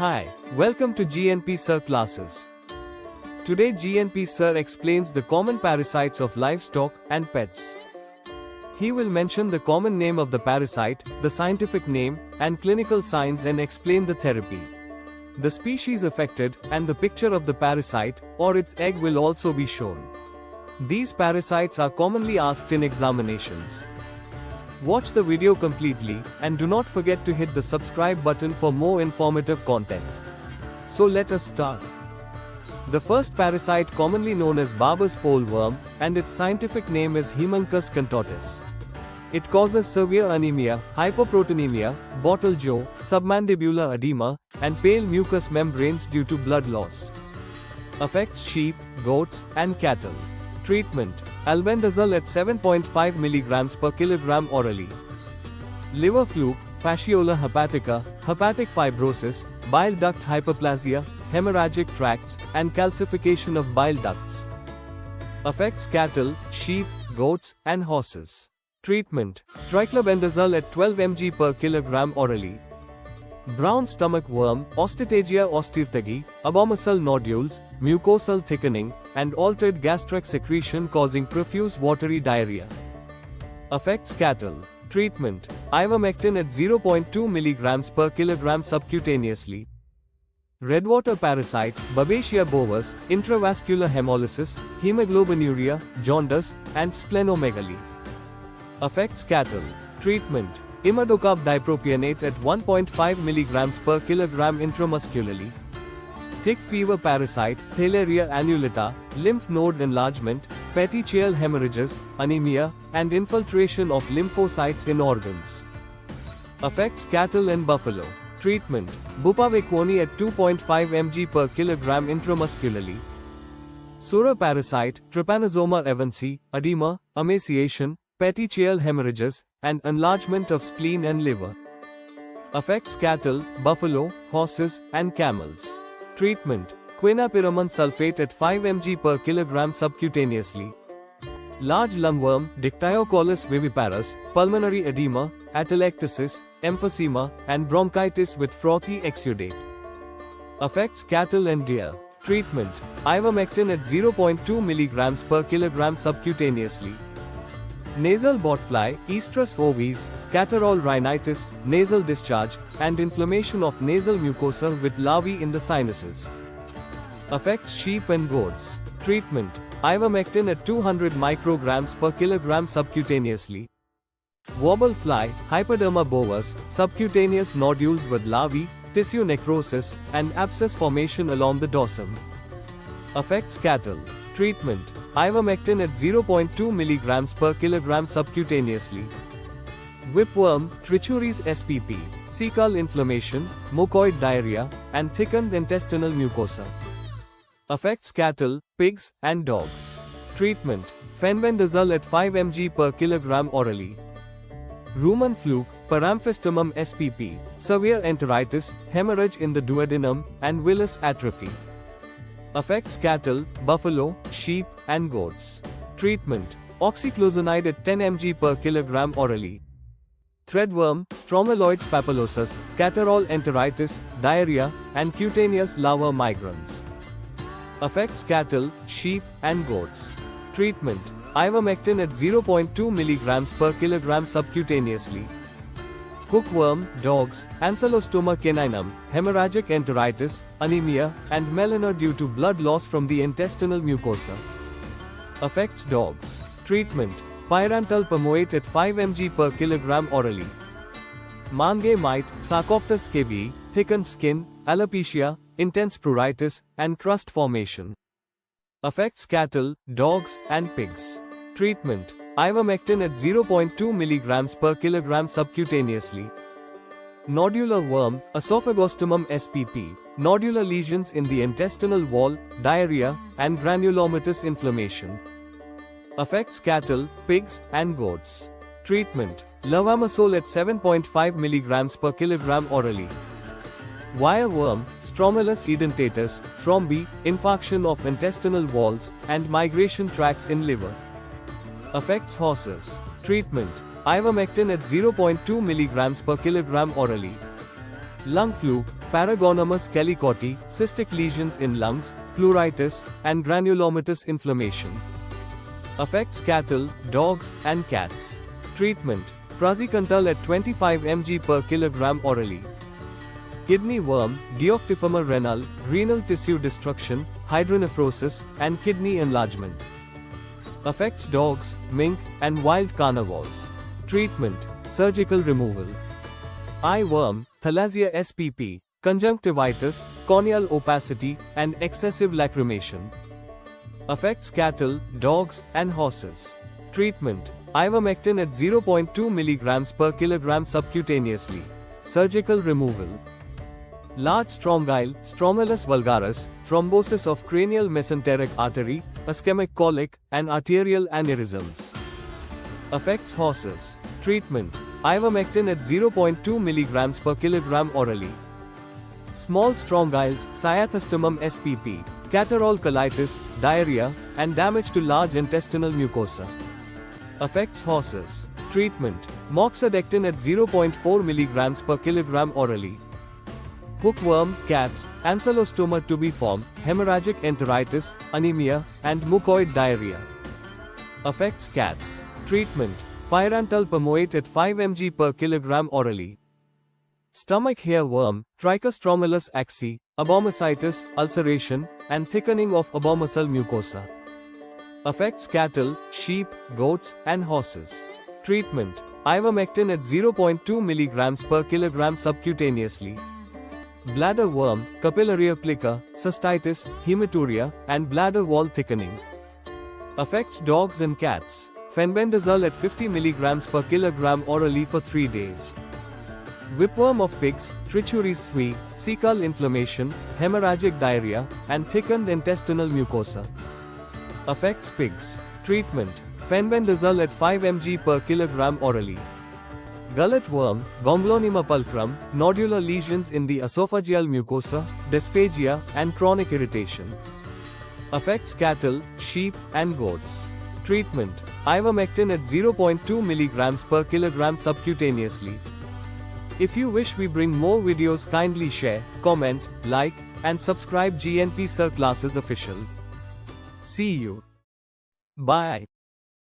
Hi, welcome to GNP Sir classes. Today GNP Sir explains the common parasites of livestock and pets. He will mention the common name of the parasite, the scientific name, and clinical signs and explain the therapy. The species affected, and the picture of the parasite, or its egg will also be shown. These parasites are commonly asked in examinations. Watch the video completely, and do not forget to hit the subscribe button for more informative content. So let us start. The first parasite commonly known as Barber's pole worm, and its scientific name is Haemonchus contortus. It causes severe anemia, hypoproteinemia, bottle jaw, submandibular edema, and pale mucous membranes due to blood loss. Affects sheep, goats, and cattle. Treatment: albendazole at 7.5 mg per kilogram orally. Liver fluke, fasciola hepatica, hepatic fibrosis, bile duct hyperplasia, hemorrhagic tracts, and calcification of bile ducts. Affects cattle, sheep, goats, and horses. Treatment: triclobendazole at 12 mg per kilogram orally. Brown stomach worm, Osteichthyia osteophagi, abomasal nodules, mucosal thickening, and altered gastric secretion causing profuse watery diarrhea. Affects cattle. Treatment: ivermectin at 0.2 mg per kilogram subcutaneously. Redwater parasite, Babesia bovis, intravascular hemolysis, hemoglobinuria, jaundice, and splenomegaly. Affects cattle. Treatment: imidacloprid dipropionate at 1.5 mg per kilogram intramuscularly. Tick fever parasite, Theileria annulata, lymph node enlargement, petechial hemorrhages, anemia, and infiltration of lymphocytes in organs. Affects cattle and buffalo. Treatment: bupavequone at 2.5 mg per kilogram intramuscularly. Sura parasite, Trypanosoma evansi, edema, emaciation, petechial hemorrhages, and enlargement of spleen and liver. Affects cattle, buffalo, horses, and camels. Treatment: quinapyramine sulfate at 5 mg per kilogram subcutaneously. Large lungworm, Dictyocolus viviparus, pulmonary edema, atelectasis, emphysema, and bronchitis with frothy exudate. Affects cattle and deer. Treatment: ivermectin at 0.2 mg per kilogram subcutaneously. Nasal botfly, Estrus ovis, catarrhal rhinitis, nasal discharge, and inflammation of nasal mucosa with larvae in the sinuses. Affects sheep and goats. Treatment: ivermectin at 200 micrograms per kilogram subcutaneously. Wobble fly, Hypoderma bovis, subcutaneous nodules with larvae, tissue necrosis, and abscess formation along the dorsum. Affects cattle. Treatment: ivermectin at 0.2 mg per kilogram subcutaneously. Whipworm, Trichuris spp, cecal inflammation, mucoid diarrhea, and thickened intestinal mucosa. Affects cattle, pigs, and dogs. Treatment: fenbendazole at 5 mg per kilogram orally. Rumen fluke, Paramphistomum spp, severe enteritis, hemorrhage in the duodenum, and villus atrophy. Affects cattle, buffalo, sheep, and goats. Treatment: oxyclosanide at 10 mg per kilogram orally. Threadworm, Stromeloides papilosus, catarrhal enteritis, diarrhea, and cutaneous larva migrans. Affects cattle, sheep, and goats. Treatment: ivermectin at 0.2 mg per kilogram subcutaneously. Hookworm, dogs, Ancylostoma caninum, hemorrhagic enteritis, anemia, and melanor due to blood loss from the intestinal mucosa. Affects dogs. Treatment: pyrantel pamoate at 5 mg per kilogram orally. Mange mite, Sarcoptes kb, thickened skin, alopecia, intense pruritus, and crust formation. Affects cattle, dogs, and pigs. Treatment: ivermectin at 0.2 mg per kilogram subcutaneously. Nodular worm, Esophagostomum spp, nodular lesions in the intestinal wall, diarrhea, and granulomatous inflammation. Affects cattle, pigs, and goats. Treatment: levamisole at 7.5 mg per kilogram orally. Wireworm, Stromelus edentatus, thrombi, infarction of intestinal walls, and migration tracts in liver. Affects horses. Treatment: ivermectin at 0.2 mg per kilogram orally. Lung fluke, Paragonomus calicotti, cystic lesions in lungs, pleuritis, and granulomatous inflammation. Affects cattle, dogs, and cats. Treatment: praziquantel at 25 mg per kilogram orally. Kidney worm, Deoctyphema renal, renal tissue destruction, hydronephrosis, and kidney enlargement. Affects dogs, mink, and wild carnivores. Treatment: surgical removal. Eye worm, Thalassia spp, conjunctivitis, corneal opacity, and excessive lacrimation. Affects cattle, dogs, and horses. Treatment: ivermectin at 0.2 mg per kilogram subcutaneously. Surgical removal. Large strongyle, Stromylus vulgaris, thrombosis of cranial mesenteric artery, ischemic colic, and arterial aneurysms. Affects horses. Treatment: ivermectin at 0.2 mg per kilogram orally. Small strongyles, Cyathostomum spp, catarrhal colitis, diarrhea, and damage to large intestinal mucosa. Affects horses. Treatment: moxidectin at 0.4 mg per kilogram orally. Hookworm, cats, Ancylostoma tubiforme, hemorrhagic enteritis, anemia, and mucoid diarrhea. Affects cats. Treatment: pyrantel pamoate at 5 mg per kilogram orally. Stomach hair worm, Trichostromylus axi, abomasitis, ulceration, and thickening of abomasal mucosa. Affects cattle, sheep, goats, and horses. Treatment: ivermectin at 0.2 mg per kilogram subcutaneously. Bladder worm, Capillaria plica, cystitis, hematuria, and bladder wall thickening. Affects dogs and cats. Fenbendazole at 50 mg per kilogram orally for 3 days. Whipworm of pigs, Trichuris sui, cecal inflammation, hemorrhagic diarrhea, and thickened intestinal mucosa. Affects pigs. Treatment: fenbendazole at 5 mg per kilogram orally. Gullet worm, Gonglonema pulchrum, nodular lesions in the esophageal mucosa, dysphagia, and chronic irritation. Affects cattle, sheep, and goats. Treatment: ivermectin at 0.2 mg per kilogram subcutaneously. If you wish we bring more videos, kindly share, comment, like, and subscribe GNP Sir Classes Official. See you. Bye.